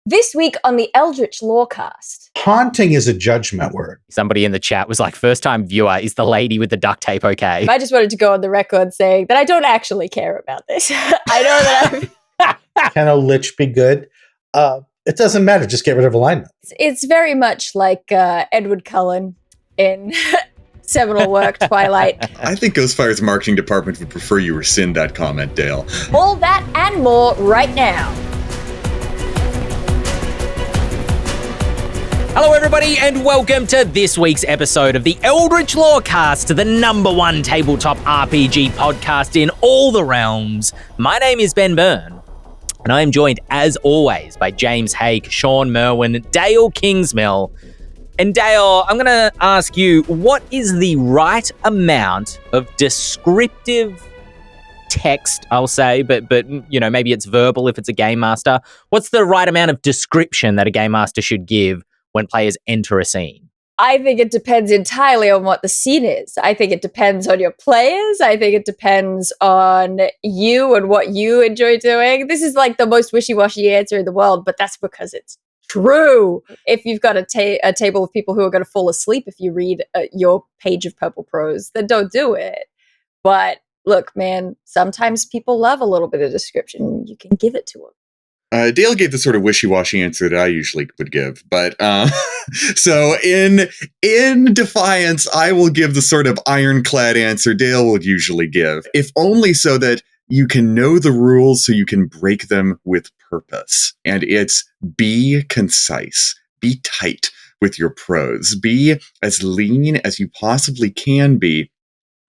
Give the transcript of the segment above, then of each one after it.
This week on the Eldritch Lorecast. Haunting is a judgment word. Somebody in the chat was like, first time viewer, is the lady with the duct tape okay? I just wanted to go on the record saying that I don't actually care about this. I know that Can a lich be good? It doesn't matter. Just get rid of alignment. It's very much like Edward Cullen in seminal work Twilight. I think Ghostfire's marketing department would prefer you rescind that comment, Dael. All that and more right now. Hello, everybody, and welcome to this week's episode of the Eldritch Lorecast, the #1 tabletop RPG podcast in all the realms. My name is Ben Byrne, and I am joined, as always, by James Hake, Shawn Merwin, Dael Kingsmill. And Dael, I'm going to ask you, what is the right amount of descriptive text, I'll say, but you know, maybe it's verbal if it's a game master. What's the right amount of description that a game master should give when players enter a scene? I think it depends entirely on what the scene is. I think it depends on your players. I think it depends on you and what you enjoy doing. This is like the most wishy-washy answer in the world, but that's because it's true. If you've got a table of people who are going to fall asleep if you read your page of purple prose, then don't do it. But look, man, sometimes people love a little bit of description. You can give it to them. Dael gave the sort of wishy-washy answer that I usually would give, but so in defiance, I will give the sort of ironclad answer Dael would usually give, if only so that you can know the rules so you can break them with purpose. And it's be concise, be tight with your prose, be as lean as you possibly can be.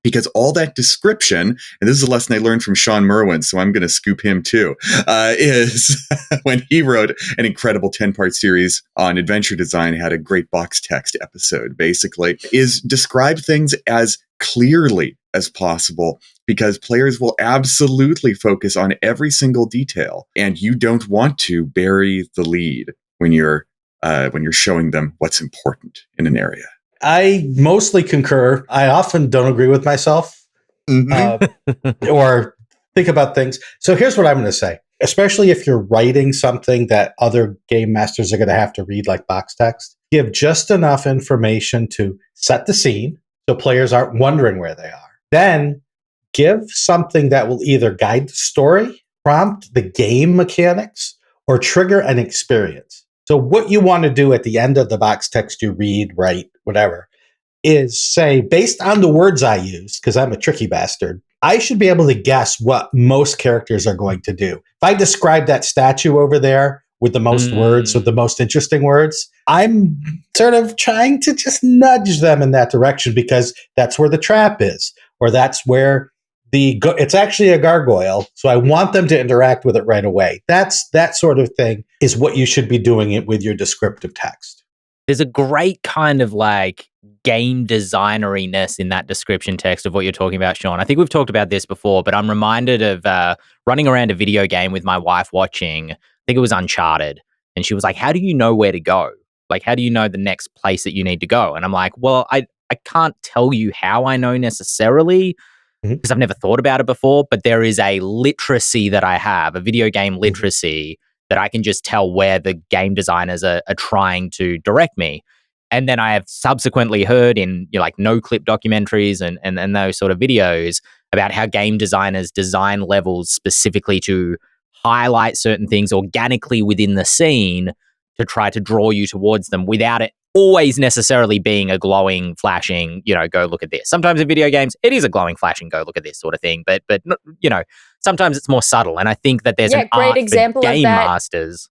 Because all that description, and this is a lesson I learned from Shawn Merwin, so I'm going to scoop him too, is when he wrote an incredible 10-part series on adventure design, had a great box text episode, basically, is describe things as clearly as possible, because players will absolutely focus on every single detail, and you don't want to bury the lead when you're showing them what's important in an area. I mostly concur. I often don't agree with myself or think about things. So here's what I'm going to say, especially if you're writing something that other game masters are going to have to read, like box text. Give just enough information to set the scene so players aren't wondering where they are. Then give something that will either guide the story, prompt the game mechanics, or trigger an experience. So what you want to do at the end of the box text you read, write, whatever, is say, based on the words I use, because I'm a tricky bastard, I should be able to guess what most characters are going to do. If I describe that statue over there with the most words, with the most interesting words, I'm sort of trying to just nudge them in that direction because that's where the trap is, or that's where it's actually a gargoyle, so I want them to interact with it right away. That sort of thing is what you should be doing it with your descriptive text. There's a great kind of like game designeriness in that description text of what you're talking about, Shawn. I think we've talked about this before, but I'm reminded of running around a video game with my wife watching, I think it was Uncharted, and she was like, how do you know where to go? Like, how do you know the next place that you need to go? And I'm like, well, I can't tell you how I know necessarily, because I've never thought about it before, but there is a literacy that I have, a video game literacy, that I can just tell where the game designers are trying to direct me. And then I have subsequently heard in like no-clip documentaries and those sort of videos about how game designers design levels specifically to highlight certain things organically within the scene to try to draw you towards them without it always necessarily being a glowing, flashing, go look at this. Sometimes in video games, it is a glowing, flashing, go look at this sort of thing. But sometimes it's more subtle. And I think that there's an art for game masters.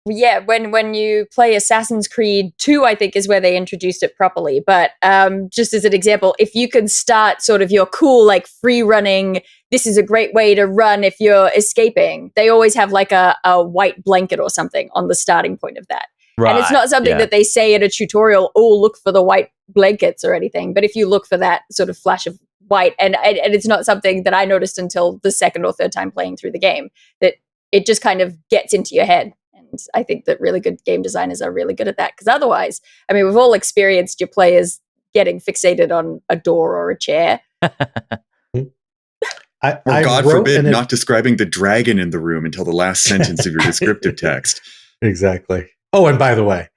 Yeah, when you play Assassin's Creed 2, I think is where they introduced it properly. But just as an example, if you can start sort of your cool, like free running, this is a great way to run if you're escaping. They always have like a white blanket or something on the starting point of that. Right, and it's not something that they say in a tutorial, look for the white blankets or anything. But if you look for that sort of flash of white, and it's not something that I noticed until the second or third time playing through the game, that it just kind of gets into your head. And I think that really good game designers are really good at that. Because otherwise, I mean, we've all experienced your players getting fixated on a door or a chair. God forbid, not describing the dragon in the room until the last sentence of your descriptive text. Exactly. Oh, and by the way,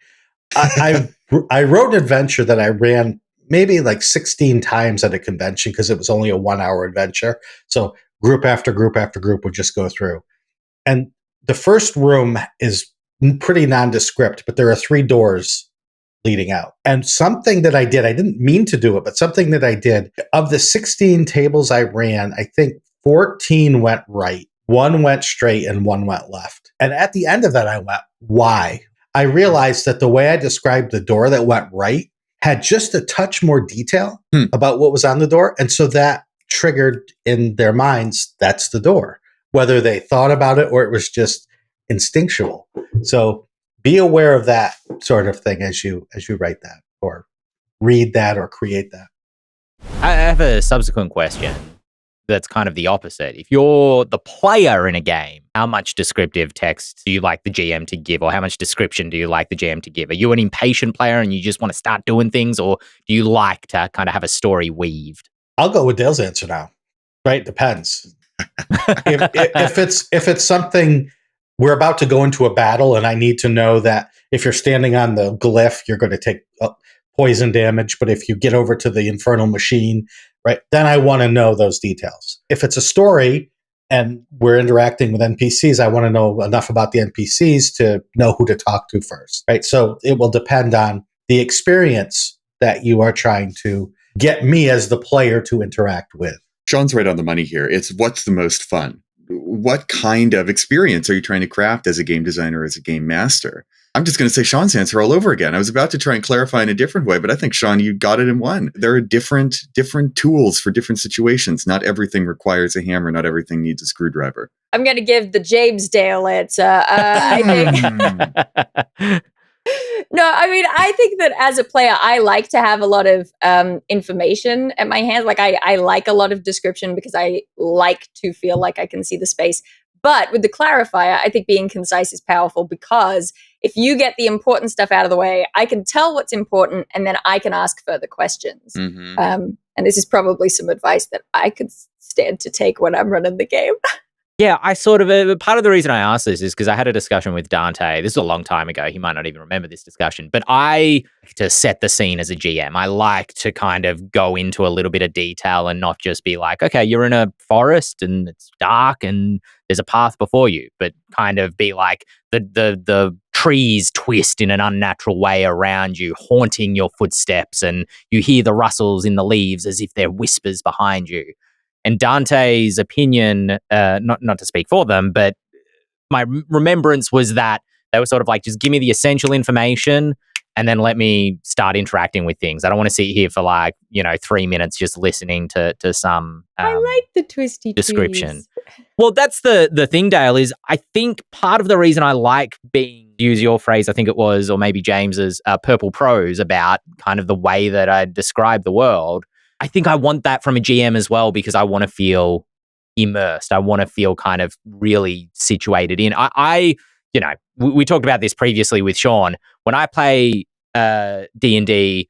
I wrote an adventure that I ran maybe like 16 times at a convention because it was only a 1-hour adventure. So group after group after group would just go through. And the first room is pretty nondescript, but there are 3 doors leading out. And something that I did, I didn't mean to do it, but something that I did, of the 16 tables I ran, I think 14 went right, 1 went straight, and 1 went left. And at the end of that, I went, why? I realized that the way I described the door that went right had just a touch more detail about what was on the door. And so that triggered in their minds, that's the door, whether they thought about it or it was just instinctual. So be aware of that sort of thing as you write that or read that or create that. I have a subsequent question that's kind of the opposite. If you're the player in a game, how much descriptive text do you like the GM to give, or how much description do you like the GM to give? Are you an impatient player and you just want to start doing things, or do you like to kind of have a story weaved? I'll go with Dael's answer now. Right? Depends. if it's something we're about to go into a battle and I need to know that if you're standing on the glyph, you're going to take poison damage. But if you get over to the infernal machine, right, then I want to know those details. If it's a story and we're interacting with NPCs, I want to know enough about the NPCs to know who to talk to first, right? So it will depend on the experience that you are trying to get me as the player to interact with. Shawn's right on the money here. It's what's the most fun? What kind of experience are you trying to craft as a game designer, as a game master? I'm just going to say Shawn's answer all over again. I was about to try and clarify in a different way, but I think, Shawn, you got it in one. There are different tools for different situations. Not everything requires a hammer. Not everything needs a screwdriver. I'm going to give the James Dael answer. I think... No, I mean, I think that as a player, I like to have a lot of information at my hands. Like I like a lot of description because I like to feel like I can see the space. But with the clarifier, I think being concise is powerful because if you get the important stuff out of the way, I can tell what's important and then I can ask further questions. Mm-hmm. And this is probably some advice that I could stand to take when I'm running the game. Yeah, I sort of, part of the reason I asked this is because I had a discussion with Dante. This is a long time ago. He might not even remember this discussion, but I like to set the scene as a GM. I like to kind of go into a little bit of detail and not just be like, okay, you're in a forest and it's dark and there's a path before you, but kind of be like the trees twist in an unnatural way around you, haunting your footsteps, and you hear the rustles in the leaves as if they're whispers behind you. And Dante's opinion, not to speak for them, but my remembrance was that they were sort of like, just give me the essential information and then let me start interacting with things. I don't want to sit here for 3 minutes just listening to some I like the twisty description. trees. Well, that's the thing, Dael, is I think part of the reason I like being, use your phrase, I think it was, or maybe James's, purple prose about kind of the way that I describe the world. I think I want that from a GM as well because I want to feel immersed. I want to feel kind of really situated in. We talked about this previously with Shawn. When I play D&D,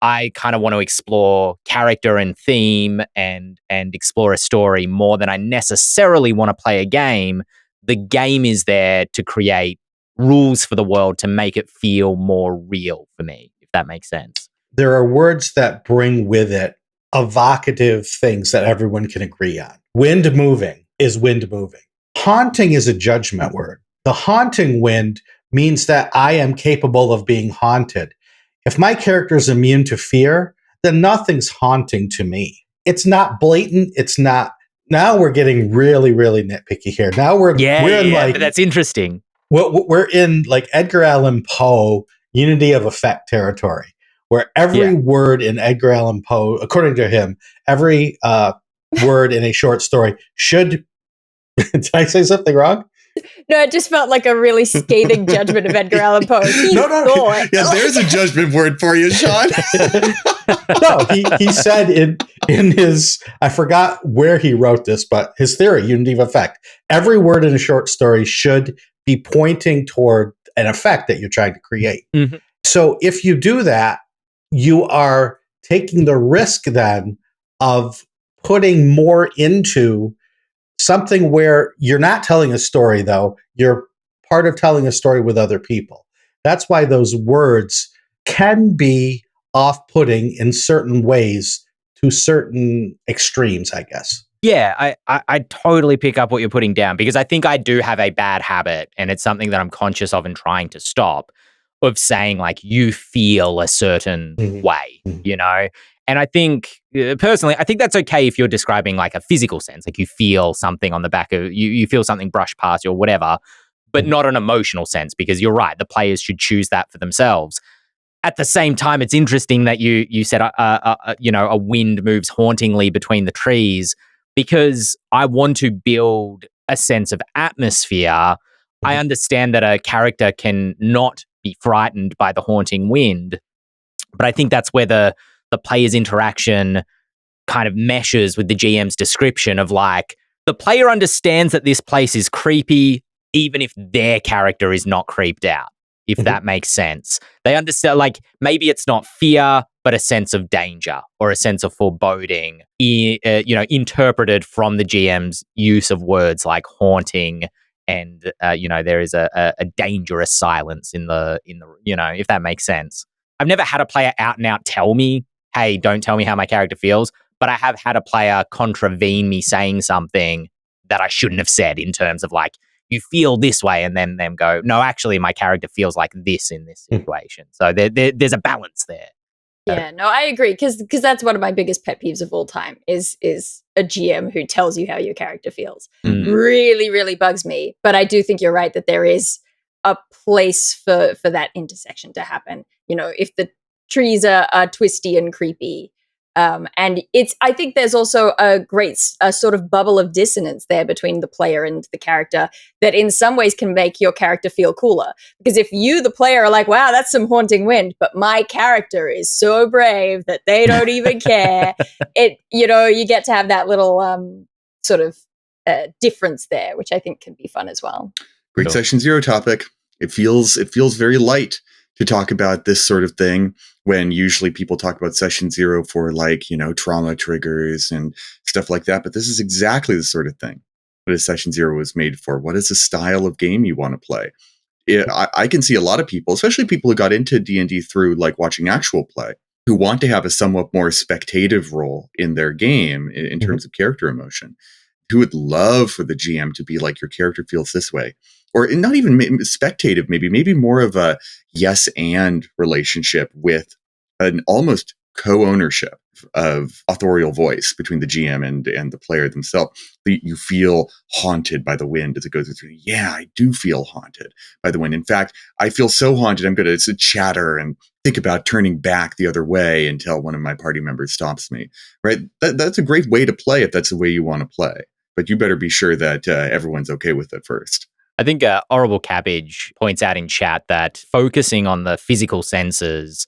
I kind of want to explore character and theme and explore a story more than I necessarily want to play a game. The game is there to create rules for the world to make it feel more real for me, if that makes sense. There are words that bring with it evocative things that everyone can agree on. Wind moving is wind moving. Haunting is a judgment word. The haunting wind means that I am capable of being haunted. If my character is immune to fear, then nothing's haunting to me. It's not blatant. It's not. Now we're getting really, really nitpicky here. Now we're in like, but that's interesting. We're in like Edgar Allan Poe unity of effect territory, where every word in Edgar Allan Poe, according to him, every word in a short story should. Did I say something wrong? No, it just felt like a really scathing judgment of Edgar Allan Poe. No. Yeah, there's a judgment word for you, Shawn. No, he said in his, I forgot where he wrote this, but his theory, unity of effect, every word in a short story should be pointing toward an effect that you're trying to create. Mm-hmm. So if you do that, you are taking the risk then of putting more into something where you're not telling a story, though. You're part of telling a story with other people. That's why those words can be off-putting in certain ways to certain extremes, I guess. Yeah, I totally pick up what you're putting down, because I think I do have a bad habit, and it's something that I'm conscious of and trying to stop, of saying like, you feel a certain way, you know? And I think, personally, I think that's okay if you're describing like a physical sense, like you feel something on the back of, you feel something brush past you or whatever, but not an emotional sense, because you're right, the players should choose that for themselves. At the same time, it's interesting that you said, a wind moves hauntingly between the trees, because I want to build a sense of atmosphere. I understand that a character can not be frightened by the haunting wind, but I think that's where the player's interaction kind of meshes with the GM's description of like, the player understands that this place is creepy, even if their character is not creeped out, if that makes sense. They understand, like, maybe it's not fear, but a sense of danger or a sense of foreboding, interpreted from the GM's use of words like haunting, and there is a dangerous silence in the if that makes sense. I've never had a player out and out tell me, hey, don't tell me how my character feels, but I have had a player contravene me saying something that I shouldn't have said, in terms of like, you feel this way, and then them go, no, actually my character feels like this in this situation. So there's a balance there. Yeah, no, I agree, because that's one of my biggest pet peeves of all time is a GM who tells you how your character feels. Really, really bugs me. But I do think you're right that there is a place for that intersection to happen. You know, if the trees are twisty and creepy, and I think there's also a sort of bubble of dissonance there between the player and the character that in some ways can make your character feel cooler. Because if you, the player, are like, wow, that's some haunting wind, but my character is so brave that they don't even care, you get to have that little sort of difference there, which I think can be fun as well. Great Session Zero topic. It feels very light to talk about this sort of thing, when usually people talk about Session Zero for like, trauma triggers and stuff like that. But this is exactly the sort of thing that a Session Zero was made for. What is the style of game you want to play? I can see a lot of people, especially people who got into D&D through like watching actual play, who want to have a somewhat more spectative role in their game in terms of character emotion, who would love for the GM to be like, your character feels this way. Or not even spectative, maybe more of a yes and relationship with an almost co-ownership of authorial voice between the GM and the player themselves. You feel haunted by the wind as it goes through. Yeah, I do feel haunted by the wind. In fact, I feel so haunted, I'm going to chatter and think about turning back the other way until one of my party members stops me. Right? That's a great way to play if that's the way you want to play. But you better be sure that everyone's okay with it first. I think Horrible Cabbage points out in chat that focusing on the physical senses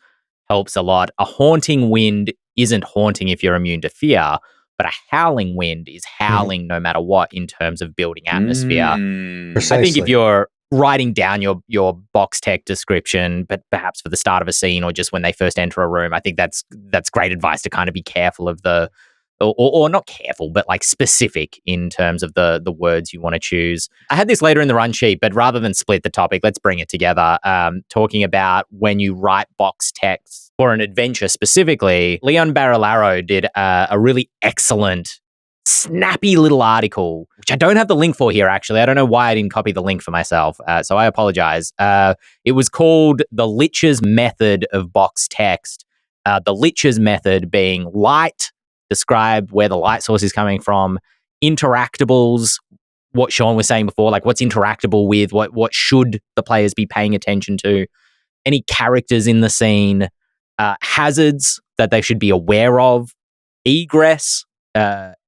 helps a lot. A haunting wind isn't haunting if you're immune to fear, but a howling wind is howling no matter what in terms of building atmosphere. Precisely. I think if you're writing down your box tech description, but perhaps for the start of a scene or just when they first enter a room, I think that's great advice to kind of be careful of or not careful, but like specific in terms of the words you want to choose. I had this later in the run sheet, but rather than split the topic, let's bring it together. Talking about when you write box text for an adventure specifically, Leon Barilaro did a really excellent, snappy little article, which I don't have the link for here, actually. I don't know why I didn't copy the link for myself, so I apologize. It was called The Lich's Method of Box Text. The Lich's method being light, describe where the light source is coming from, interactables, what Shawn was saying before, like what's interactable with, what should the players be paying attention to, any characters in the scene, hazards that they should be aware of, egress,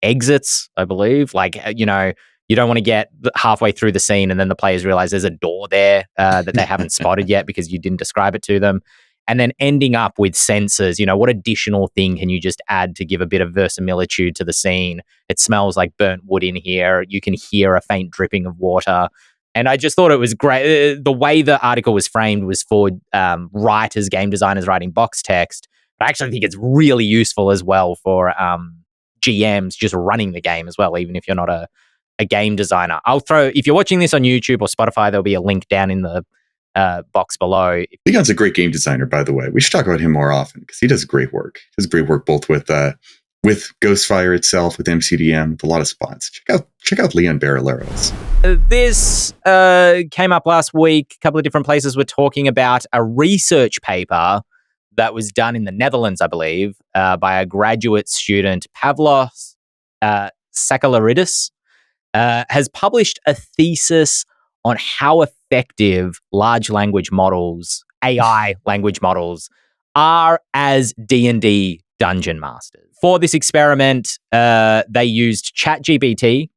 exits, I believe, like, you don't want to get halfway through the scene and then the players realize there's a door there that they haven't spotted yet because you didn't describe it to them. And then ending up with sensors, what additional thing can you just add to give a bit of verisimilitude to the scene? It smells like burnt wood in here. You can hear a faint dripping of water. And I just thought it was great. The way the article was framed was for writers, game designers writing box text. But I actually think it's really useful as well for GMs just running the game as well, even if you're not a a game designer. If you're watching this on YouTube or Spotify, there'll be a link down in the box below. Leon's a great game designer, by the way. We should talk about him more often because he does great work. He does great work both with Ghostfire itself, with MCDM, with a lot of spots. Check out Leon Barreleros. This came up last week. A couple of different places were talking about a research paper that was done in the Netherlands, I believe, by a graduate student, Pavlos Sakalaridis, has published a thesis on how effective large language models, AI language models, are as D&D dungeon masters. For this experiment, they used ChatGPT,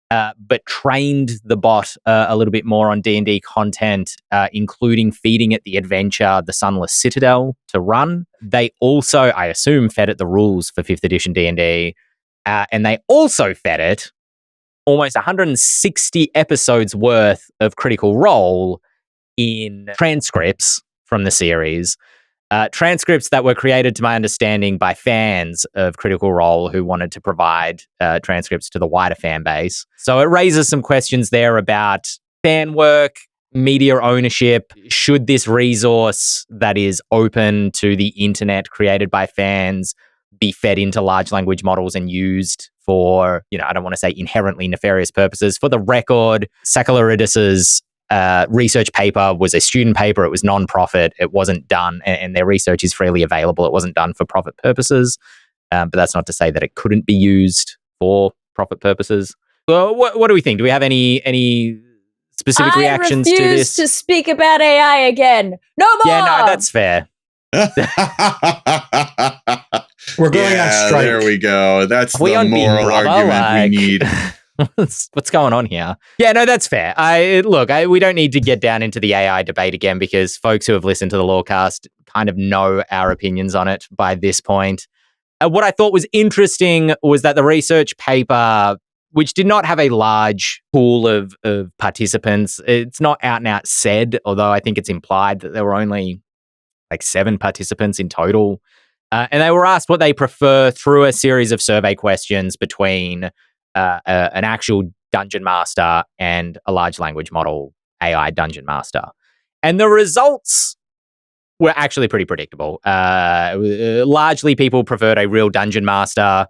but trained the bot a little bit more on D&D content, including feeding it the adventure, The Sunless Citadel, to run. They also, I assume, fed it the rules for 5th edition D&D, and they also fed it almost 160 episodes worth of Critical Role in transcripts from the series. Transcripts that were created, to my understanding, by fans of Critical Role who wanted to provide transcripts to the wider fan base. So it raises some questions there about fan work, media ownership. Should this resource that is open to the internet, created by fans, be fed into large language models and used for, I don't want to say inherently nefarious purposes? For the record, Sakalaridis's research paper was a student paper. It was non-profit. It wasn't done, and their research is freely available. It wasn't done for profit purposes, but that's not to say that it couldn't be used for profit purposes. Well, what do we think? Do we have any specific reactions to this? I refuse to speak about AI again. No more! Yeah, no, that's fair. We're going on strike. There we go. That's the moral argument we need. What's going on here? Yeah, no, that's fair. We don't need to get down into the AI debate again because folks who have listened to the Lorecast kind of know our opinions on it by this point. What I thought was interesting was that the research paper, which did not have a large pool of participants, it's not out and out said, although I think it's implied that there were only like 7 participants in total. And they were asked what they prefer through a series of survey questions between an actual dungeon master and a large language model AI dungeon master. And the results were actually pretty predictable. Largely, people preferred a real dungeon master.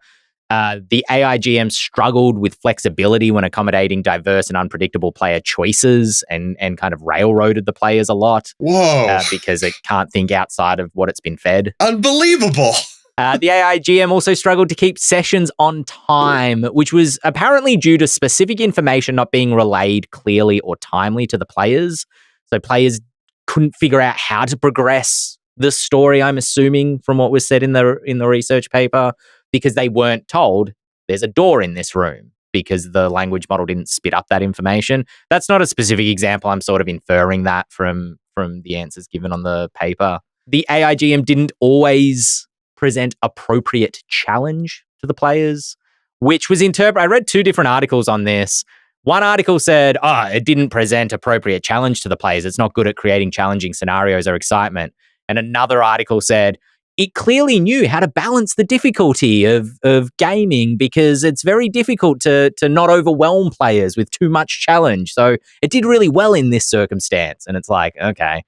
The AI GM struggled with flexibility when accommodating diverse and unpredictable player choices and kind of railroaded the players a lot. Whoa. Because it can't think outside of what it's been fed. Unbelievable. The AI GM also struggled to keep sessions on time, which was apparently due to specific information not being relayed clearly or timely to the players. So players couldn't figure out how to progress the story, I'm assuming, from what was said in the research paper, because they weren't told there's a door in this room because the language model didn't spit up that information. That's not a specific example. I'm sort of inferring that from the answers given on the paper. The AI GM didn't always present appropriate challenge to the players, which was I read 2 different articles on this. One article said, it didn't present appropriate challenge to the players. It's not good at creating challenging scenarios or excitement. And another article said, it clearly knew how to balance the difficulty of gaming because it's very difficult to not overwhelm players with too much challenge. So it did really well in this circumstance. And it's like, okay,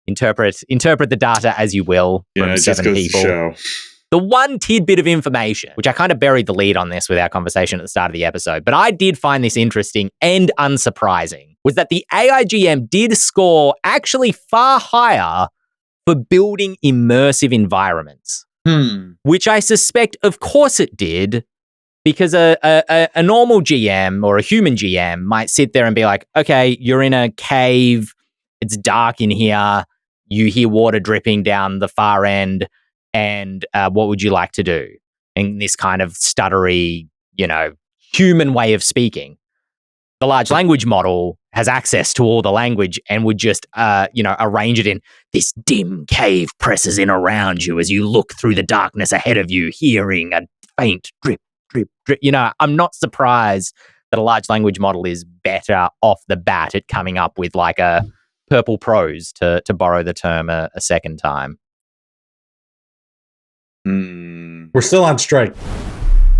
interpret the data as you will from 7 people. The one tidbit of information, which I kind of buried the lead on this with our conversation at the start of the episode, but I did find this interesting and unsurprising, was that the AI GM did score actually far higher for building immersive environments, which I suspect, of course it did, because a normal GM or a human GM might sit there and be like, okay, you're in a cave, it's dark in here, you hear water dripping down the far end, and what would you like to do? In this kind of stuttery, human way of speaking. The large language model has access to all the language and would just, arrange it in this dim cave presses in around you as you look through the darkness ahead of you, hearing a faint drip, drip, drip. I'm not surprised that a large language model is better off the bat at coming up with like a purple prose, to borrow the term a second time. We're still on strike.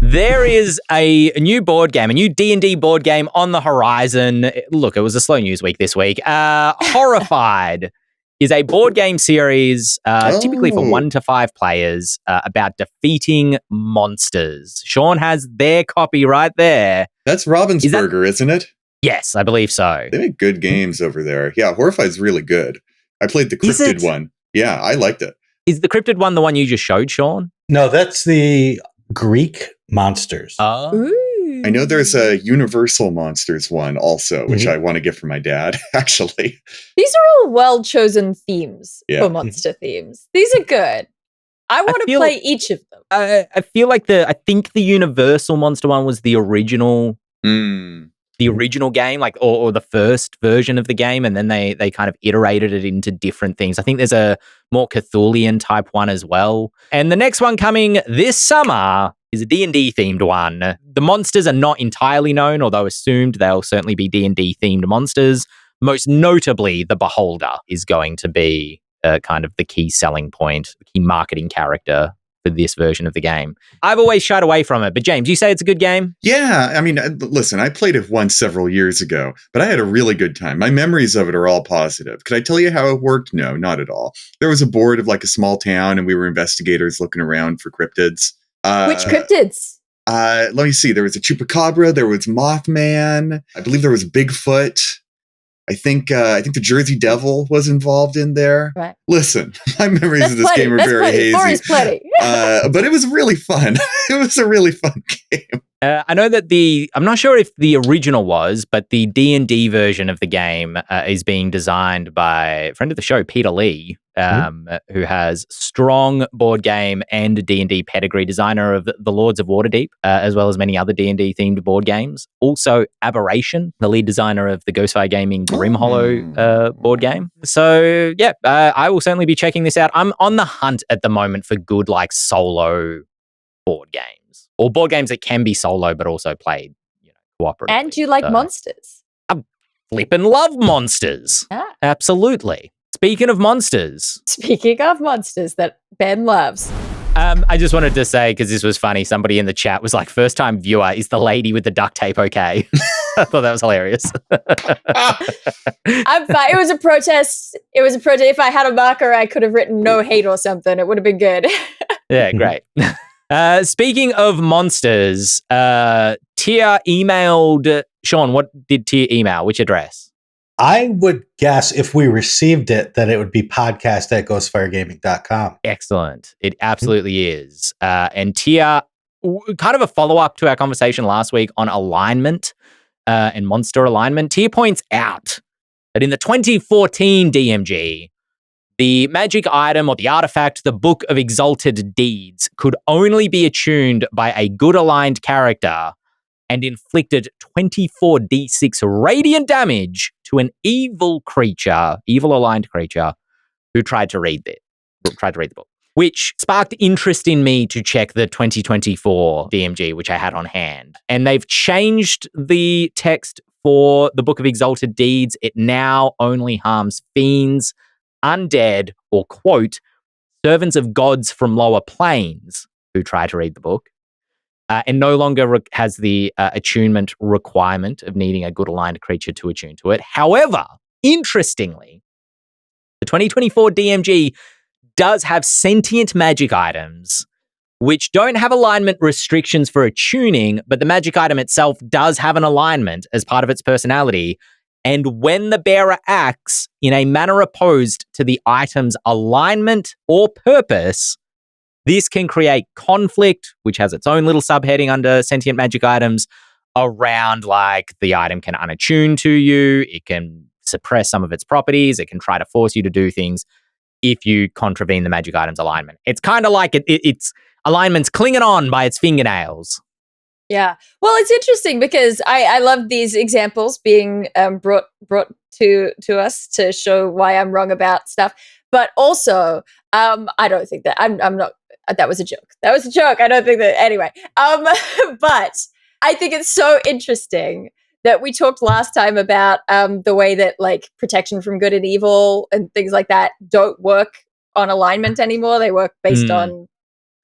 There is a new board game, a new D&D board game on the horizon. Look, it was a slow news week this week. Horrified is a board game series, typically for 1 to 5 players, about defeating monsters. Shawn has their copy right there. That's Ravensburger, isn't it? Yes, I believe so. They make good games over there. Yeah, Horrified's really good. I played the Cryptid one. Yeah, I liked it. Is the Cryptid one the one you just showed, Shawn? No, that's the Greek monsters. Ooh. I know there's a Universal Monsters one also, which I want to get for my dad, actually. These are all well-chosen themes for monster themes. These are good. I want to play each of them. I feel like I think the Universal Monster one was the original the original game, like or the first version of the game, and then they kind of iterated it into different things. I think there's a more Cthulhian type one as well. And the next one coming this summer is a D&D themed one. The monsters are not entirely known, although assumed they'll certainly be D&D themed monsters. Most notably, the Beholder is going to be kind of the key selling point, the key marketing character for this version of the game. I've always shied away from it, but James, you say it's a good game? Yeah, I mean, listen, I played it once several years ago, but I had a really good time. My memories of it are all positive. Could I tell you how it worked? No, not at all. There was a board of like a small town, and we were investigators looking around for cryptids. Which cryptids? Let me see. There was a chupacabra. There was Mothman. I believe there was Bigfoot. I think the Jersey Devil was involved in there. Right. Listen, my memories of this game are very hazy. But it was really fun. It was a really fun game. I know that I'm not sure if the original was, but the D&D version of the game is being designed by a friend of the show, Peter Lee, who has strong board game and D&D pedigree, designer of the Lords of Waterdeep, as well as many other D&D themed board games. Also, Aberration, the lead designer of the Ghostfire Gaming Grim Hollow board game. So, yeah, I will certainly be checking this out. I'm on the hunt at the moment for good, like, solo board games. Or board games that can be solo, but also played, cooperatively. And you like monsters? I flippin' love monsters. Yeah. Absolutely. Speaking of monsters that Ben loves. I just wanted to say, because this was funny, somebody in the chat was like, first time viewer, is the lady with the duct tape okay? I thought that was hilarious. I'm fine. It was a protest. If I had a marker, I could have written no hate or something. It would have been good. Yeah, great. Speaking of monsters, Tia emailed Shawn. What did Tia email? Which address? I would guess if we received it, that it would be podcast@ghostfiregaming.com. Excellent. It absolutely is. And Tia, kind of a follow-up to our conversation last week on alignment and monster alignment, Tia points out that in the 2014 DMG, the magic item or the artifact, the Book of Exalted Deeds, could only be attuned by a good aligned character and inflicted 24d6 radiant damage to an evil aligned creature who tried to read the book, which sparked interest in me to check the 2024 DMG, which I had on hand. And they've changed the text for the Book of Exalted Deeds. It now only harms fiends, undead, or, quote, servants of gods from lower planes who try to read the book, and no longer has the attunement requirement of needing a good aligned creature to attune to it. However, interestingly, the 2024 DMG does have sentient magic items which don't have alignment restrictions for attuning, but the magic item itself does have an alignment as part of its personality. And when the bearer acts in a manner opposed to the item's alignment or purpose, this can create conflict, which has its own little subheading under sentient magic items, around like the item can unattune to you, it can suppress some of its properties, it can try to force you to do things if you contravene the magic item's alignment. It's kind of like its alignment's clinging on by its fingernails. Yeah. Well, it's interesting because I love these examples being brought to us to show why I'm wrong about stuff. But also, I don't think that I'm not. That was a joke. I don't think that anyway. But I think it's so interesting that we talked last time about the way that like protection from good and evil and things like that don't work on alignment anymore. They work based on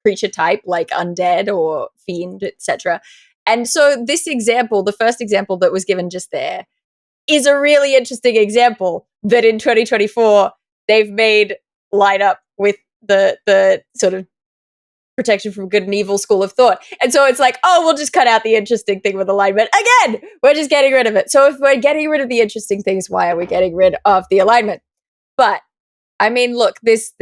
creature type like undead or fiend, etc. And so this example, the first example that was given just there, is a really interesting example that in 2024 they've made line up with the sort of protection from good and evil school of thought. And so it's like, oh, we'll just cut out the interesting thing with alignment. Again, we're just getting rid of it. So if we're getting rid of the interesting things, why are we getting rid of the alignment? But I mean, look, this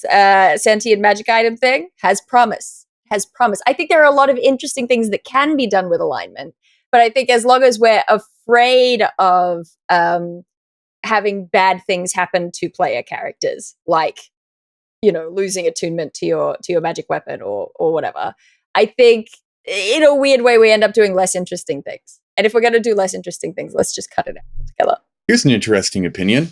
sentient magic item thing has promise. I think there are a lot of interesting things that can be done with alignment. But I think as long as we're afraid of having bad things happen to player characters, like, you know, losing attunement to your magic weapon or whatever, I think in a weird way we end up doing less interesting things. And if we're going to do less interesting things, let's just cut it out altogether. Here's an interesting opinion.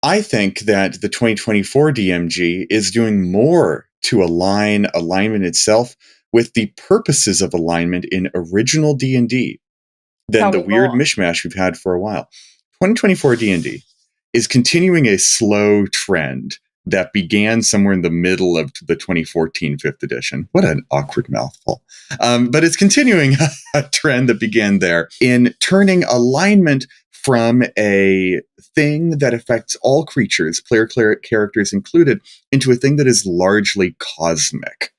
I think that the 2024 DMG is doing more to align alignment itself with the purposes of alignment in original D&D than the weird mishmash we've had for a while. 2024 D&D is continuing a slow trend that began somewhere in the middle of the 2014 5th edition. What an awkward mouthful. But it's continuing a trend that began there in turning alignment from a thing that affects all creatures, player characters included, into a thing that is largely cosmic,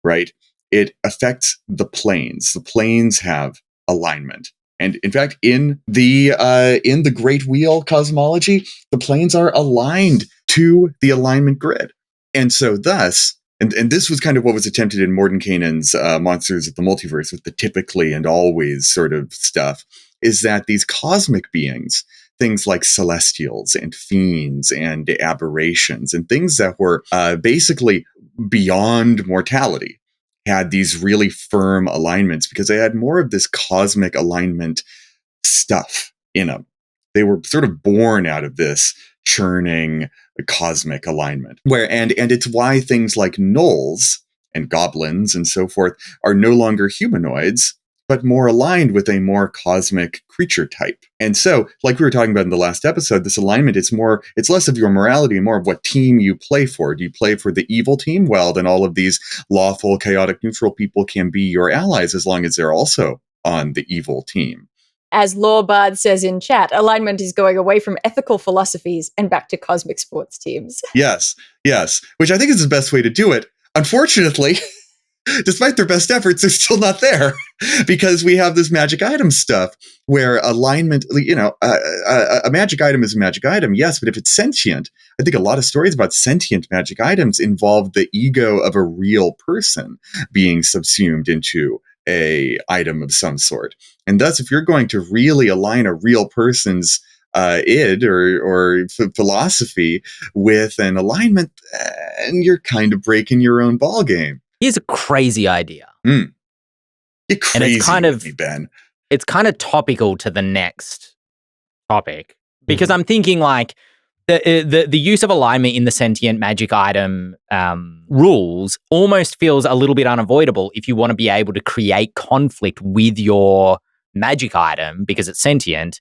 right? It affects the planes. The planes have alignment. And in fact, in the Great Wheel cosmology, the planes are aligned to the alignment grid. And so thus, and this was kind of what was attempted in Mordenkainen's Monsters of the Multiverse with the typically and always sort of stuff, is that these cosmic beings, things like celestials and fiends and aberrations and things that were basically beyond mortality, had these really firm alignments because they had more of this cosmic alignment stuff in them. They were sort of born out of this churning cosmic alignment. And it's why things like gnolls and goblins and so forth are no longer humanoids, but more aligned with a more cosmic creature type. And so, like we were talking about in the last episode, this alignment, it's less of your morality and more of what team you play for. Do you play for the evil team? Well, then all of these lawful, chaotic, neutral people can be your allies as long as they're also on the evil team. As Lawbard says in chat, alignment is going away from ethical philosophies and back to cosmic sports teams. Yes, which I think is the best way to do it. Unfortunately, despite their best efforts, they're still not there because we have this magic item stuff where alignment, you know, a magic item is a magic item, yes, but if it's sentient, I think a lot of stories about sentient magic items involve the ego of a real person being subsumed into a item of some sort. And thus, if you're going to really align a real person's id or philosophy with an alignment, and you're kind of breaking your own ball game. Here's a crazy idea. You're crazy, and it's kind of Ben. It's kind of topical to the next topic because I'm thinking like the use of alignment in the sentient magic item rules almost feels a little bit unavoidable if you want to be able to create conflict with your magic item because it's sentient.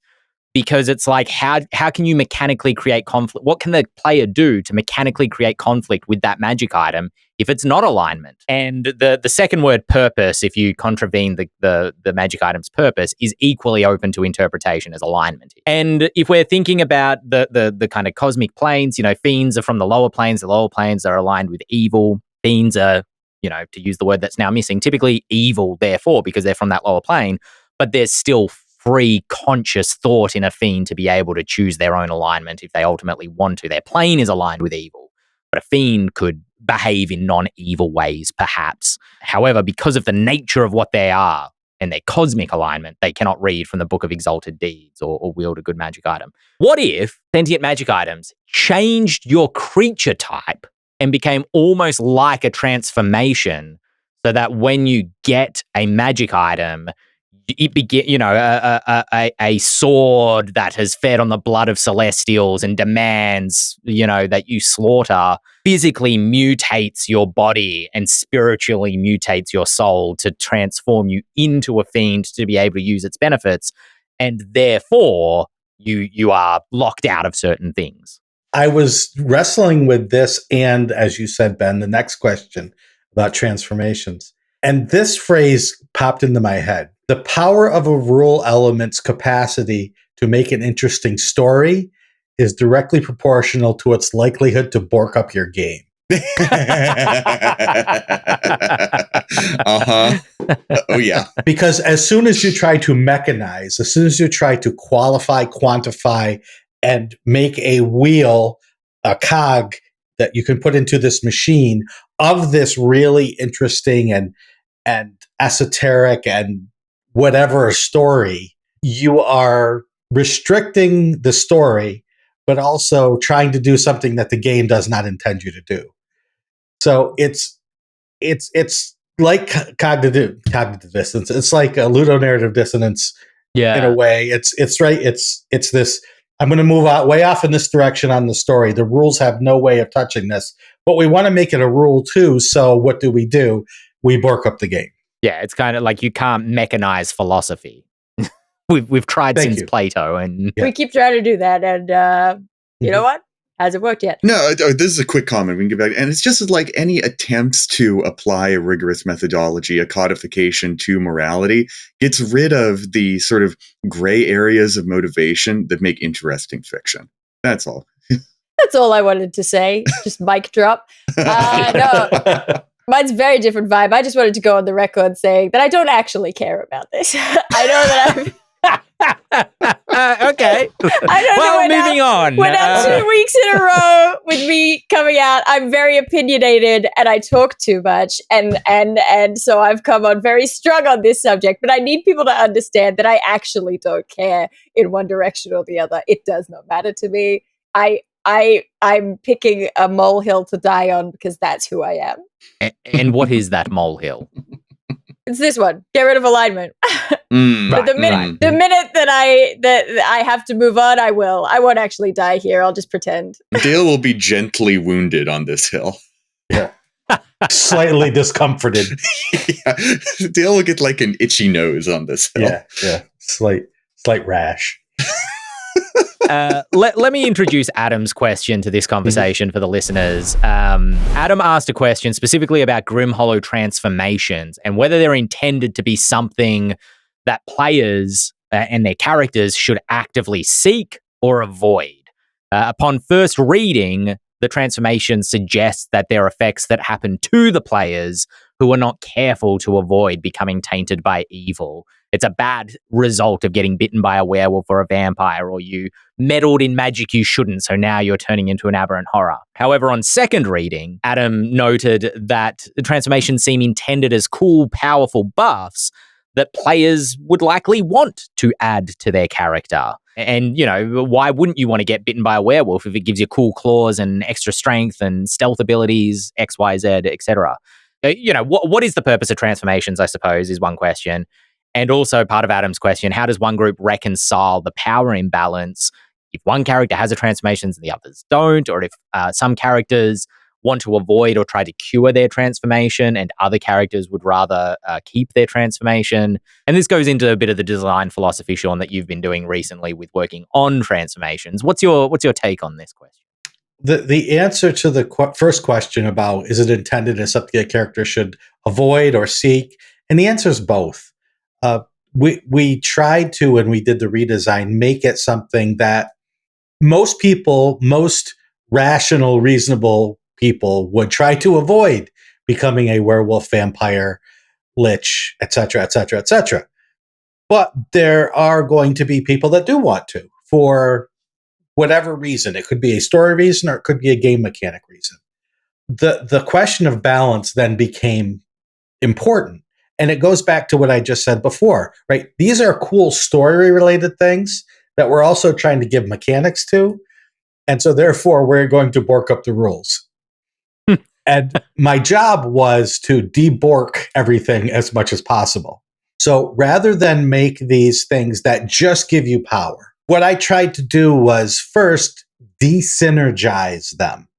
Because it's like, how can you mechanically create conflict? What can the player do to mechanically create conflict with that magic item if it's not alignment? And the second word, purpose, if you contravene the magic item's purpose, is equally open to interpretation as alignment. And if we're thinking about the kind of cosmic planes, you know, fiends are from the lower planes are aligned with evil. Fiends are, you know, to use the word that's now missing, typically evil, therefore, because they're from that lower plane, but there's still free conscious thought in a fiend to be able to choose their own alignment if they ultimately want to. Their plane is aligned with evil, but a fiend could behave in non-evil ways, perhaps. However, because of the nature of what they are and their cosmic alignment, they cannot read from the Book of Exalted Deeds or wield a good magic item. What if sentient magic items changed your creature type and became almost like a transformation so that when you get a magic item, it a sword that has fed on the blood of celestials and demands, that you slaughter, physically mutates your body and spiritually mutates your soul to transform you into a fiend to be able to use its benefits, and therefore you are locked out of certain things. I was wrestling with this, and as you said, Ben, the next question about transformations. And this phrase popped into my head. The power of a rule element's capacity to make an interesting story is directly proportional to its likelihood to bork up your game. Oh, yeah. Because as soon as you try to mechanize, as soon as you try to qualify, quantify, and make a wheel, a cog that you can put into this machine of this really interesting and esoteric and whatever story, you are restricting the story, but also trying to do something that the game does not intend you to do. So it's like cognitive dissonance. It's like a ludonarrative dissonance in a way. It's right. It's this. I'm going to move out way off in this direction on the story. The rules have no way of touching this, but we want to make it a rule too. So what do? We bork up the game. Yeah, it's kind of like you can't mechanize philosophy. We've tried since Plato, and we keep trying to do that, and you know what? Hasn't worked yet. No, this is a quick comment we can give back. And it's just like any attempts to apply a rigorous methodology, a codification to morality, gets rid of the sort of gray areas of motivation that make interesting fiction. That's all. That's all I wanted to say. Just mic drop. No, mine's a very different vibe. I just wanted to go on the record saying that I don't actually care about this. I know that I'm... okay. Well, moving on. We're now 2 weeks in a row with me coming out. I'm very opinionated and I talk too much, and so I've come on very strong on this subject. But I need people to understand that I actually don't care in one direction or the other. It does not matter to me. I'm picking a molehill to die on because that's who I am. And what is that molehill? It's this one. Get rid of alignment. But the minute that I have to move on, I will. I won't actually die here. I'll just pretend. Dael will be gently wounded on this hill. Yeah. Slightly discomforted. Yeah. Dael will get like an itchy nose on this hill. Yeah. Slight rash. Let me introduce Adam's question to this conversation for the listeners. Adam asked a question specifically about Grim Hollow transformations and whether they're intended to be something that players and their characters should actively seek or avoid. Upon first reading, the transformation suggests that they're effects that happen to the players who are not careful to avoid becoming tainted by evil. It's a bad result of getting bitten by a werewolf or a vampire, or you meddled in magic you shouldn't, so now you're turning into an aberrant horror. However, on second reading, Adam noted that the transformations seem intended as cool, powerful buffs that players would likely want to add to their character. And, you know, why wouldn't you want to get bitten by a werewolf if it gives you cool claws and extra strength and stealth abilities, X, Y, Z, etc.? You know, what is the purpose of transformations, I suppose, is one question. And also part of Adam's question, how does one group reconcile the power imbalance if one character has a transformation and the others don't, or if some characters want to avoid or try to cure their transformation and other characters would rather keep their transformation? And this goes into a bit of the design philosophy, Shawn, that you've been doing recently with working on transformations. What's your take on this question? The answer to the first question about is it intended as something a character should avoid or seek, and the answer is both. We tried to, when we did the redesign, make it something that most rational, reasonable people would try to avoid becoming a werewolf, vampire, lich, etc., etc., etc. But there are going to be people that do want to, for whatever reason. It could be a story reason or it could be a game mechanic reason. The question of balance then became important. And it goes back to what I just said before, right? These are cool story-related things that we're also trying to give mechanics to. And so therefore, we're going to bork up the rules. And my job was to debork everything as much as possible. So rather than make these things that just give you power, what I tried to do was first desynergize them.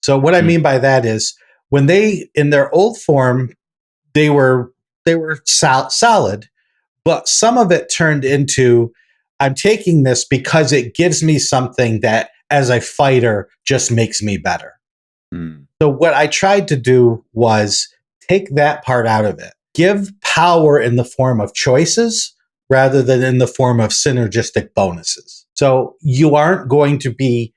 So what I mean by that is when they, in their old form, they were solid, but some of it turned into, I'm taking this because it gives me something that as a fighter just makes me better. So what I tried to do was take that part out of it. Give power in the form of choices rather than in the form of synergistic bonuses. So you aren't going to be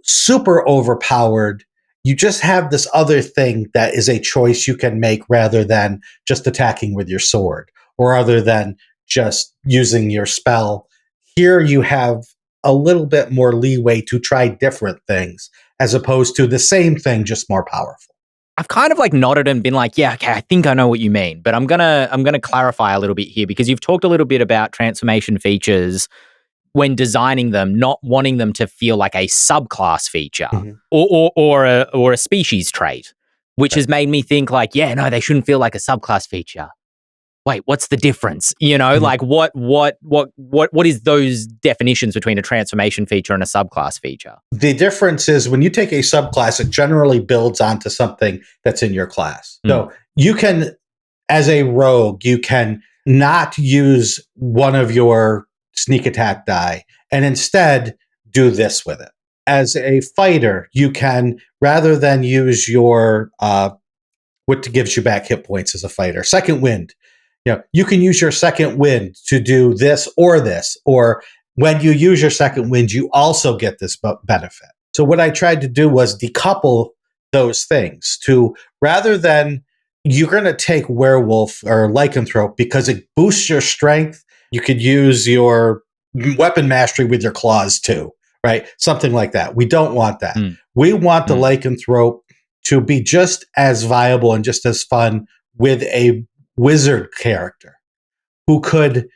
super overpowered. You just have this other thing that is a choice you can make rather than just attacking with your sword or other than just using your spell. Here you have a little bit more leeway to try different things as opposed to the same thing, just more powerful. I've kind of like nodded and been like, yeah, okay, I think I know what you mean, but I'm gonna clarify a little bit here because you've talked a little bit about transformation features when designing them, not wanting them to feel like a subclass feature or a species trait, which has made me think like, yeah, no, they shouldn't feel like a subclass feature. Wait, what's the difference? Like what is those definitions between a transformation feature and a subclass feature? The difference is when you take a subclass, it generally builds onto something that's in your class. So you can, as a rogue, you can not use one of your sneak attack die and instead do this with it. As a fighter, you can, rather than use your what gives you back hit points as a fighter, second wind. You can use your second wind to do this, or when you use your second wind, you also get this benefit. So what I tried to do was decouple those things to, rather than you're going to take werewolf or lycanthrope because it boosts your strength, you could use your weapon mastery with your claws too, right? Something like that. We don't want that. We want the lycanthrope to be just as viable and just as fun with a wizard character who could,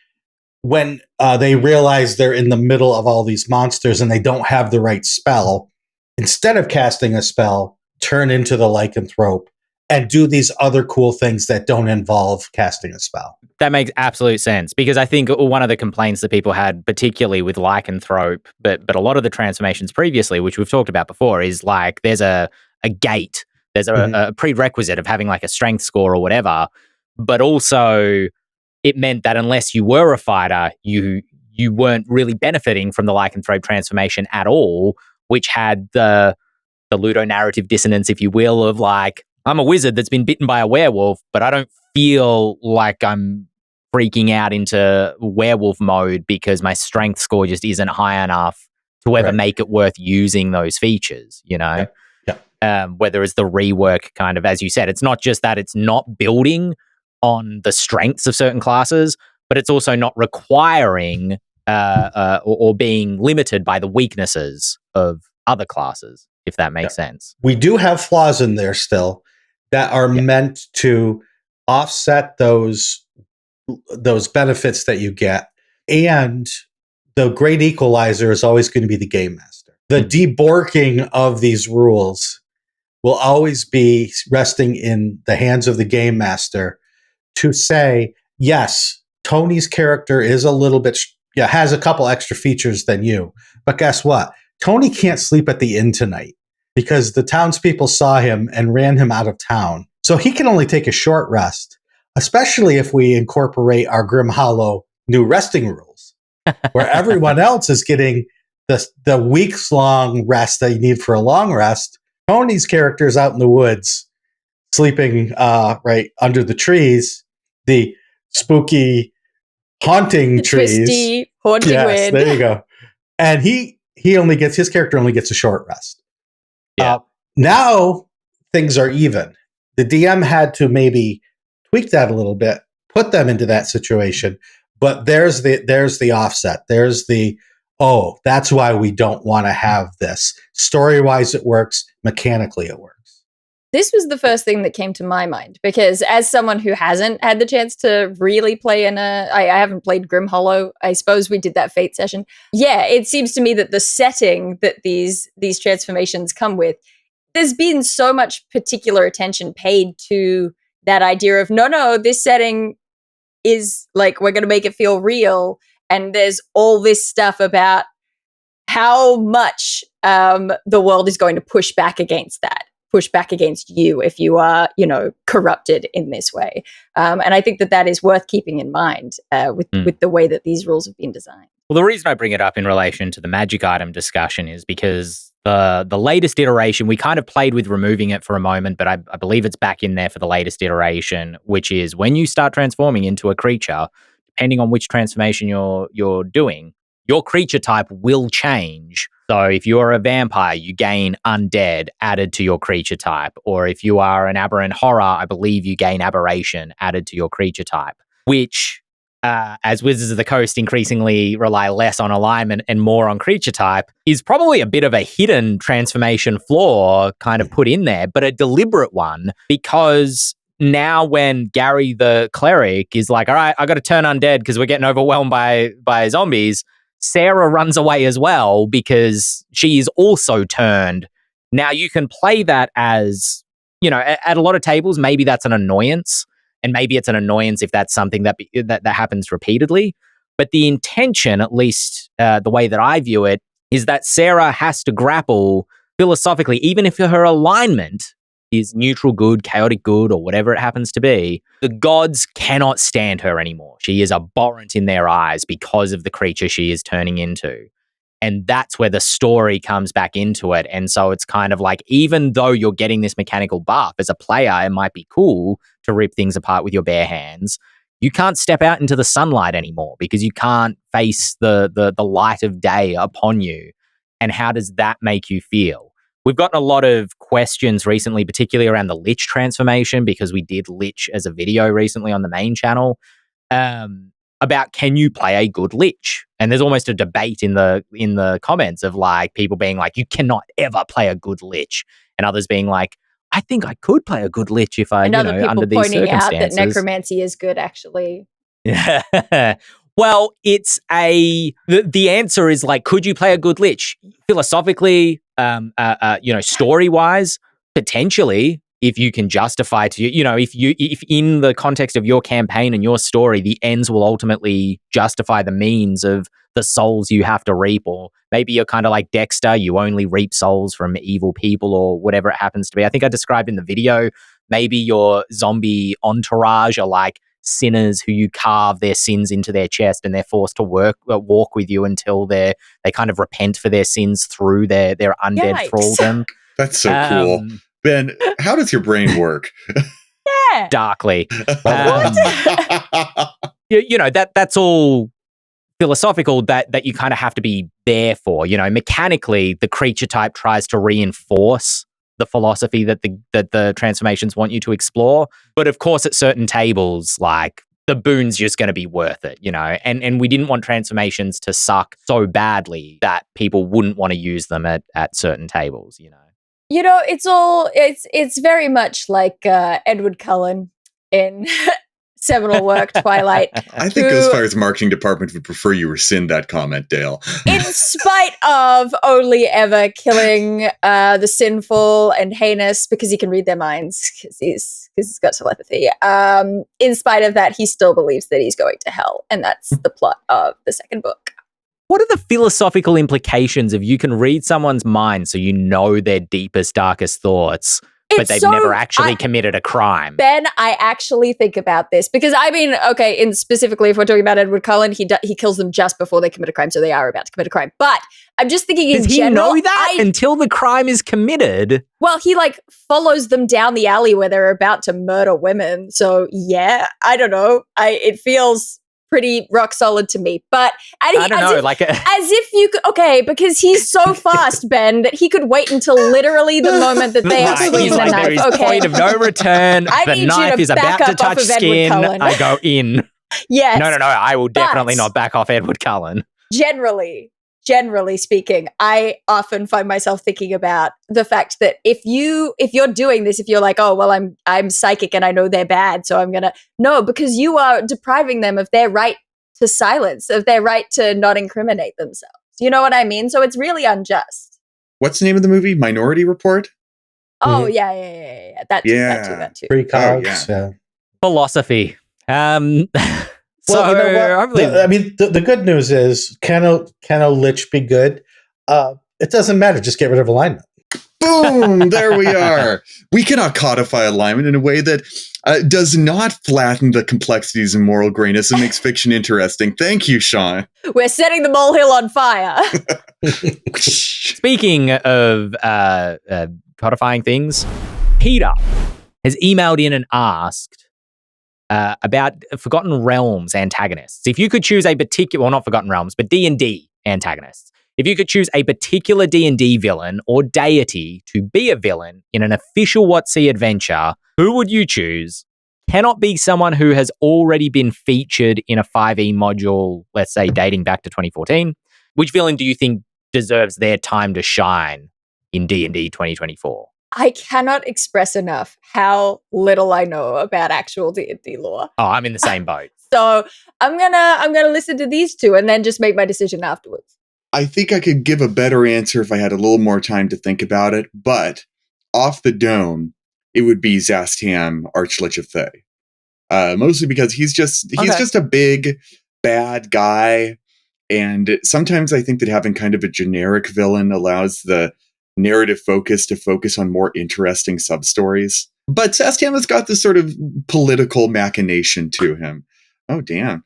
when they realize they're in the middle of all these monsters and they don't have the right spell, instead of casting a spell, turn into the lycanthrope and do these other cool things that don't involve casting a spell. That makes absolute sense, because I think one of the complaints that people had, particularly with lycanthrope, but a lot of the transformations previously, which we've talked about before, is like there's a gate, there's a prerequisite of having like a strength score or whatever. But also, it meant that unless you were a fighter, you weren't really benefiting from the lycanthrope transformation at all, which had the ludonarrative dissonance, if you will, of like, I'm a wizard that's been bitten by a werewolf, but I don't feel like I'm freaking out into werewolf mode because my strength score just isn't high enough to ever make it worth using those features, Yeah. Whether it's the rework kind of, as you said, it's not just that it's not building on the strengths of certain classes, but it's also not requiring or being limited by the weaknesses of other classes, if that makes sense. We do have flaws in there still that are meant to offset those benefits that you get. And the great equalizer is always going to be the game master. The deborking of these rules will always be resting in the hands of the game master to say, yes, Tony's character is a little bit, has a couple extra features than you. But guess what? Tony can't sleep at the inn tonight because the townspeople saw him and ran him out of town. So he can only take a short rest, especially if we incorporate our Grim Hollow new resting rules, where everyone else is getting the weeks-long rest that you need for a long rest. Tony's character is out in the woods, sleeping right under the trees, the spooky, haunting trees. Twisty, haunting wind. There you go. And his character only gets a short rest. Now things are even. The DM had to maybe tweak that a little bit, put them into that situation. But there's the offset. There's that's why we don't want to have this. Story-wise, it works. Mechanically, it works. This was the first thing that came to my mind, because as someone who hasn't had the chance to really play I haven't played Grim Hollow. I suppose we did that Fate session. Yeah, it seems to me that the setting that these transformations come with, there's been so much particular attention paid to that idea of, no, this setting is like, we're going to make it feel real. And there's all this stuff about how much the world is going to push back against that. Push back against you if you are, corrupted in this way. And I think that is worth keeping in mind with the way that these rules have been designed. Well, the reason I bring it up in relation to the magic item discussion is because the latest iteration, we kind of played with removing it for a moment, but I believe it's back in there for the latest iteration, which is when you start transforming into a creature, depending on which transformation you're doing, your creature type will change. So if you're a vampire, you gain undead added to your creature type. Or if you are an aberrant horror, I believe you gain aberration added to your creature type, which, as Wizards of the Coast increasingly rely less on alignment and more on creature type, is probably a bit of a hidden transformation flaw kind of put in there, but a deliberate one, because now when Gary the cleric is like, all right, I got to turn undead because we're getting overwhelmed by zombies, Sarah runs away as well because she is also turned. Now you can play that as, at a lot of tables, maybe that's an annoyance. And maybe it's an annoyance if that's something that happens repeatedly. But the intention, at least the way that I view it, is that Sarah has to grapple philosophically, even if her alignment is neutral good, chaotic good, or whatever it happens to be, the gods cannot stand her anymore. She is abhorrent in their eyes because of the creature she is turning into. And that's where the story comes back into it. And so it's kind of like, even though you're getting this mechanical buff, as a player, it might be cool to rip things apart with your bare hands. You can't step out into the sunlight anymore because you can't face the light of day upon you. And how does that make you feel? We've gotten a lot of questions recently, particularly around the Lich transformation, because we did Lich as a video recently on the main channel, about can you play a good Lich? And there's almost a debate in the comments of like people being like, you cannot ever play a good Lich, and others being like, I think I could play a good Lich if I, under these circumstances. And other people pointing out that necromancy is good, actually. Yeah. Well, it's the answer is like, could you play a good Lich? Philosophically, story-wise, potentially, if you can justify to if in the context of your campaign and your story, the ends will ultimately justify the means of the souls you have to reap, or maybe you're kind of like Dexter, you only reap souls from evil people or whatever it happens to be. I think I described in the video, maybe your zombie entourage are like sinners who you carve their sins into their chest and they're forced to walk with you until they kind of repent for their sins through their undead thralldom. That's so cool. Ben, how does your brain work? Yeah. Darkly. That's all philosophical that you kind of have to be there for. Mechanically, the creature type tries to reinforce the philosophy that the transformations want you to explore. But of course, at certain tables, like, the boon's just going to be worth it, and we didn't want transformations to suck so badly that people wouldn't want to use them at certain tables, It's very much like Edward Cullen in seminal work Twilight. I think Ghostfire's marketing department would prefer you rescind that comment, Dael. In spite of only ever killing the sinful and heinous because he can read their minds, because he's got telepathy. In spite of that, he still believes that he's going to hell, and that's the plot of the second book. What are the philosophical implications of you can read someone's mind so you know their deepest, darkest thoughts, but they've never actually committed a crime? Ben, I actually think about this because, specifically if we're talking about Edward Cullen, he kills them just before they commit a crime, so they are about to commit a crime. But I'm just thinking in general. Does he know that until the crime is committed? Well, he follows them down the alley where they're about to murder women. So yeah, I don't know. It feels pretty rock solid to me, but I don't know, as if you could, because he's so fast, Ben, that he could wait until literally the moment that they are swinging the knife. There is point of no return. The knife is about to touch skin. I go in. Yes. No. I will definitely not back off Edward Cullen. Generally speaking, I often find myself thinking about the fact that if you're doing this, if you're like, oh, well, I'm psychic and I know they're bad, so I'm because you are depriving them of their right to silence, of their right to not incriminate themselves. You know what I mean? So it's really unjust. What's the name of the movie? Minority Report? Oh, yeah. That too. Precogs, yeah. Philosophy. Well, the good news is, can a Lich be good? It doesn't matter. Just get rid of alignment. Boom! There we are. We cannot codify alignment in a way that does not flatten the complexities and moral grayness and makes fiction interesting. Thank you, Shawn. We're setting the molehill on fire. Speaking of codifying things, Peter has emailed in and asked about Forgotten Realms antagonists. If you could choose a particular, well, not Forgotten Realms, but D&D antagonists. If you could choose a particular D&D villain or deity to be a villain in an official WotC adventure, who would you choose? Cannot be someone who has already been featured in a 5e module, let's say dating back to 2014. Which villain do you think deserves their time to shine in D&D 2024? I cannot express enough how little I know about actual D&D lore. Oh, I'm in the same boat. So I'm gonna listen to these two and then just make my decision afterwards. I think I could give a better answer if I had a little more time to think about it, but off the dome, it would be Zastam, Archlich of Thay. Mostly because he's just a big, bad guy. And sometimes I think that having kind of a generic villain allows the narrative focus to focus on more interesting sub-stories. But Zastam has got this sort of political machination to him. Oh, damn.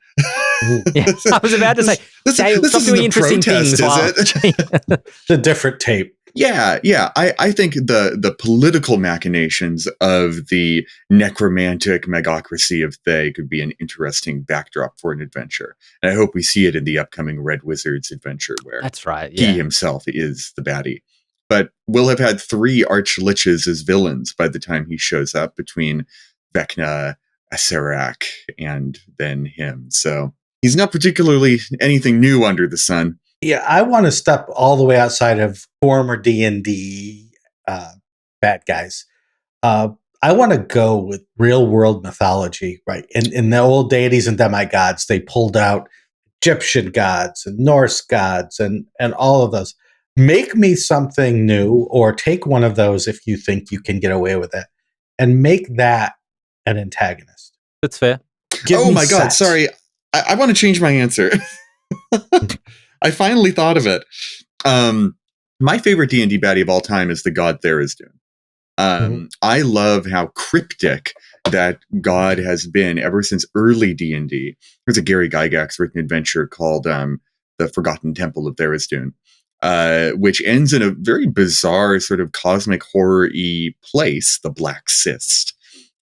Yeah, I was about to say, this stop doing interesting protest, things. is it? The different tape. Yeah. I think the political machinations of the necromantic megocracy of Thay could be an interesting backdrop for an adventure. And I hope we see it in the upcoming Red Wizards adventure where That's right. he Yeah. himself is the baddie. But we'll have had 3 Archliches as villains by the time he shows up between Vecna, Acerak, and then him. So he's not particularly anything new under the sun. Yeah, I want to step all the way outside of former D&D bad guys. I want to go with real world mythology, right? In the old deities and demigods, they pulled out Egyptian gods and Norse gods and all of those. Make me something new, or take one of those if you think you can get away with it, and make that an antagonist. That's fair. Oh my God, sorry. I want to change my answer. I finally thought of it. My favorite D&D baddie of all time is the god Tharizdun. I love how cryptic that god has been ever since early D&D. There's a Gary Gygax written adventure called The Forgotten Temple of Tharizdun, which ends in a very bizarre sort of cosmic horror-y place, the Black Cyst.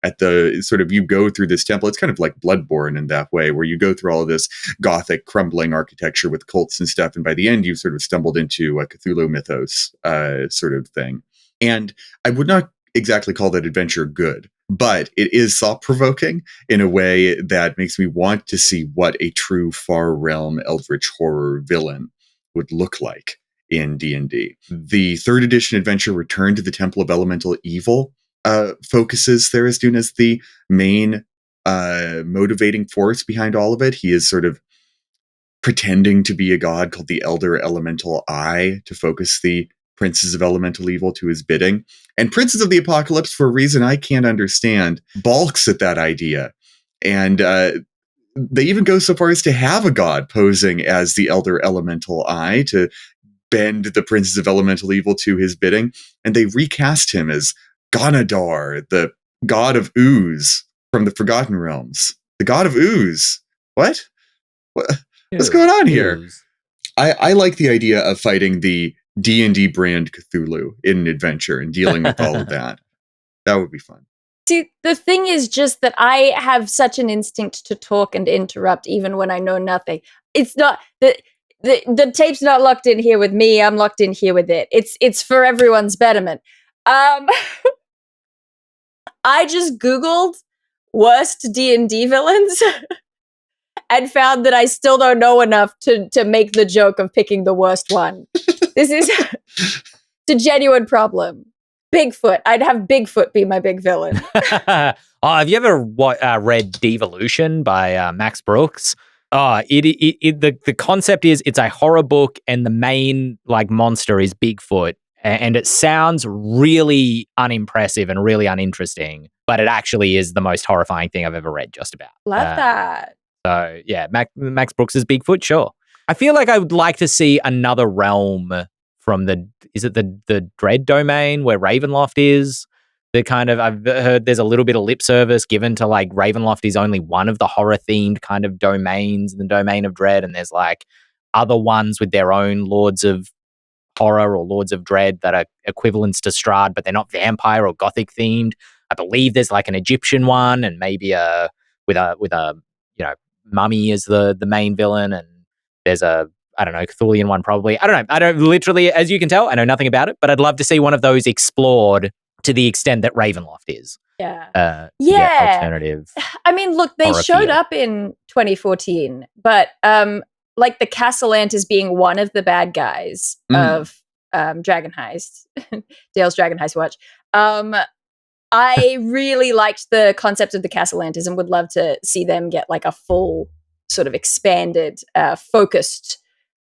At the sort of, you go through this temple, it's kind of like Bloodborne in that way, where you go through all of this gothic crumbling architecture with cults and stuff, and by the end you've sort of stumbled into a Cthulhu mythos sort of thing. And I would not exactly call that adventure good, but it is thought-provoking in a way that makes me want to see what a true far realm eldritch horror villain would look like in D&D. The 3rd edition adventure, Return to the Temple of Elemental Evil, focuses Tharizdun as the main motivating force behind all of it. He is sort of pretending to be a god called the Elder Elemental Eye to focus the Princes of Elemental Evil to his bidding. And Princes of the Apocalypse, for a reason I can't understand, balks at that idea. And they even go so far as to have a god posing as the Elder Elemental Eye to bend the Princes of Elemental Evil to his bidding. And they recast him as Ganadar, the god of ooze from the Forgotten Realms. The god of ooze. What's going on here? I like the idea of fighting the D&D brand Cthulhu in an adventure and dealing with all of that. That would be fun. See, the thing is just that I have such an instinct to talk and interrupt even when I know nothing. It's not the tape's not locked in here with me. I'm locked in here with it. It's for everyone's betterment. I just Googled worst D&D villains and found that I still don't know enough to make the joke of picking the worst one. This is a genuine problem. Bigfoot. I'd have Bigfoot be my big villain. Have you ever read Devolution by Max Brooks? The concept is it's a horror book and the main monster is Bigfoot. And it sounds really unimpressive and really uninteresting, but it actually is the most horrifying thing I've ever read, just about. Love that. So, yeah, Max Brooks' Bigfoot, sure. I feel like I would like to see another realm from the Dread Domain where Ravenloft is? The kind of, I've heard there's a little bit of lip service given to like Ravenloft is only one of the horror themed kind of domains, the domain of dread, and there's like other ones with their own lords of horror or lords of dread that are equivalents to Strahd, but they're not vampire or gothic themed. I believe there's like an Egyptian one, and maybe with a mummy as the main villain, and there's a Cthulhian one probably. I don't know. I don't literally, as you can tell, I know nothing about it, but I'd love to see one of those explored to the extent that Ravenloft is. Yeah. Alternative. I mean, look, they showed up in 2014, but like the Castellantas being one of the bad guys of Dragon Heist, Dael's Dragon Heist watch. I really liked the concept of the Castellantas and would love to see them get like a full sort of expanded, focused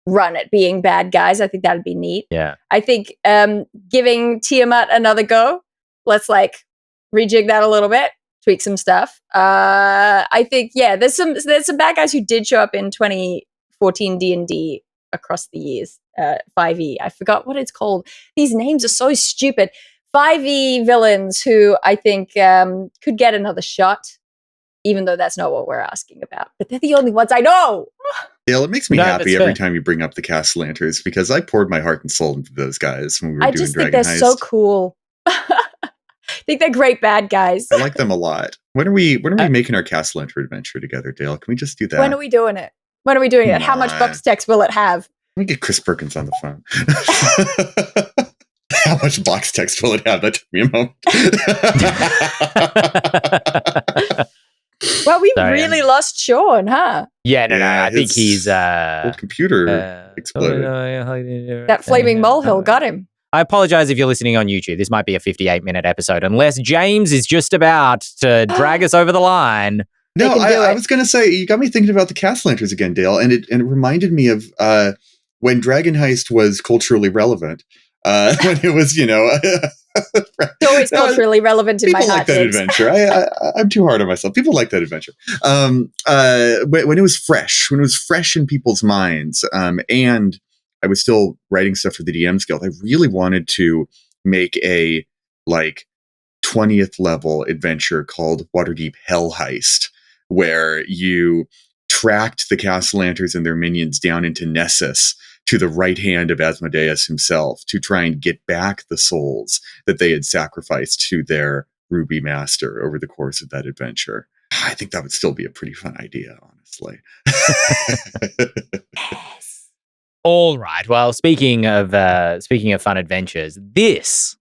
run at being bad guys. I think that would be neat. Yeah. I think giving Tiamat another go, let's like rejig that a little bit, tweak some stuff. I think, there's some bad guys who did show up in 2014 D&D across the years. 5e. I forgot what it's called. These names are so stupid. 5e villains who I think could get another shot, even though that's not what we're asking about. But they're the only ones I know. Dael, it makes me happy every time you bring up the Castellantas because I poured my heart and soul into those guys when we were doing Dragon Heist. I just think they're so cool. I think they're great bad guys. I like them a lot. When are we making our Castellantar adventure together, Dael? Can we just do that? When are we doing it? How much box text will it have? Let me get Chris Perkins on the phone. How much box text will it have? That took me a moment. Well, we really lost Shawn, huh? Yeah, no. I think he's old computer exploded. That flaming molehill got him. I apologize if you're listening on YouTube. This might be a 58-minute episode, unless James is just about to drag us over the line. No, I was going to say, you got me thinking about the Castellantars again, Dael, and it reminded me of when Dragon Heist was culturally relevant. When it was, it's always culturally relevant in my heart. People like that adventure. I'm too hard on myself. People like that adventure. When it was fresh in people's minds, and I was still writing stuff for the DMs Guild, I really wanted to make a 20th level adventure called Waterdeep Hell Heist, where you tracked the Castellantars and their minions down into Nessus, to the right hand of Asmodeus himself, to try and get back the souls that they had sacrificed to their Ruby Master over the course of that adventure. I think that would still be a pretty fun idea, honestly. All right. Well, speaking of fun adventures, this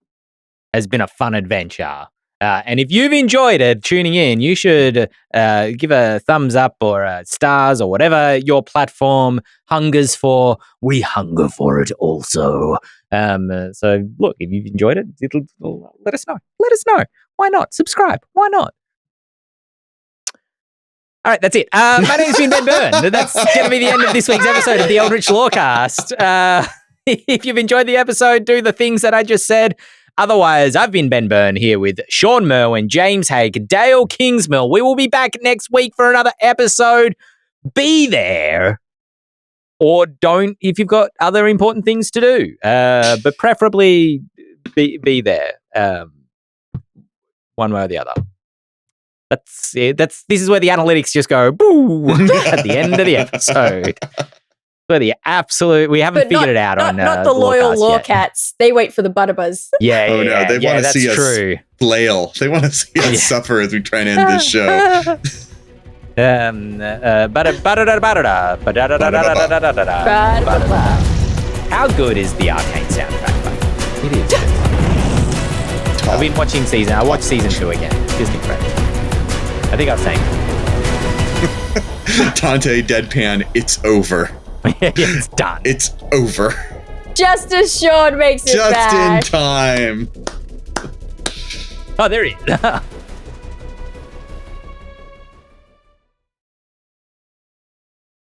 has been a fun adventure. And if you've enjoyed it, tuning in, you should give a thumbs up or stars or whatever your platform hungers for. We hunger for it also. So, look, if you've enjoyed it, it'll let us know. Let us know. Why not? Subscribe. Why not? All right, that's it. My name's been Ben Byrne. That's going to be the end of this week's episode of the Eldritch Lorecast. If you've enjoyed the episode, do the things that I just said. Otherwise, I've been Ben Byrne here with Shawn Merwin, James Hake, Dael Kingsmill. We will be back next week for another episode. Be there. Or don't if you've got other important things to do. But preferably be there. One way or the other. That's it. This is where the analytics just go boo at the end of the episode. For the absolute, we haven't figured it out on not the loyal Lorecats. They wait for the butterbuzz. Yeah, oh no, they want to see us flail. They want to see us suffer as we try and end this show. How good is the Arcane soundtrack? It is good. I've been watching I watched season 2 again. Just incredible. I think I was saying Tante deadpan, it's over. It's done. It's over. Just as Shawn makes it back. Just in time. Oh, there he is.